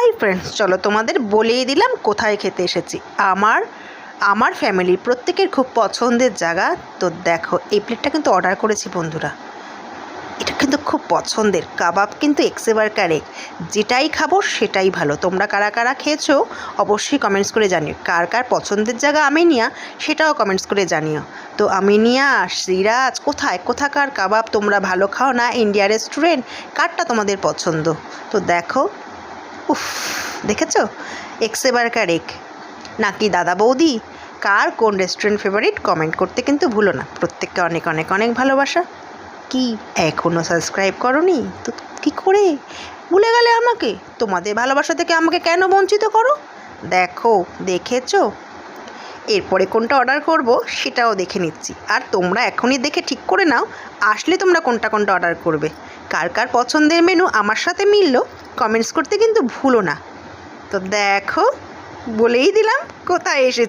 Hi friends, চলো তোমাদের বলেই দিলাম কোথায় খেতে এসেছি। আমার ফ্যামিলির প্রত্যেকের খুব পছন্দের জায়গা। তো দেখো, এই প্লেটটা কিন্তু অর্ডার করেছি বন্ধুরা। এটা কিন্তু খুব পছন্দের কাবাব, কিন্তু এক্সেবার কারেক। যেটাই খাবো সেটাই ভালো। তোমরা কারা কারা খেয়েছো অবশ্যই কমেন্টস করে জানিও। কার কার পছন্দের জায়গা আমিনিয়া সেটাও কমেন্টস করে জানিও। তো আমিনিয়া, সিরাজ, কোথাকার কাবাব তোমরা ভালো খাও না? ইন্ডিয়া রেস্টুরেন্ট, কারটা তোমাদের পছন্দ? তো দেখো, উফ, দেখেছো? এক্সেবার কারেক নাকি দাদা বৌদি, কার কোন রেস্টুরেন্ট ফেভারিট কমেন্ট করতে কিন্তু ভুলো না। প্রত্যেককে অনেক অনেক অনেক ভালোবাসা। কি এখনও সাবস্ক্রাইব করোনি? তো কী করে ভুলে গেলে আমাকে? তোমাদের ভালোবাসা থেকে আমাকে কেন বঞ্চিত করো? দেখো, দেখেছো? এরপরে কোনটা অর্ডার করব সেটাও দেখে নিচ্ছি। আর তোমরা এখনই দেখে ঠিক করে নাও, আসলে তোমরা কোনটা অর্ডার করবে। কার কার পছন্দের মেনু আমার সাথে মিললো কমেন্টস করতে কিন্তু ভুলো না। তো দেখো, বলেই দিলাম কোথায় এসেছি।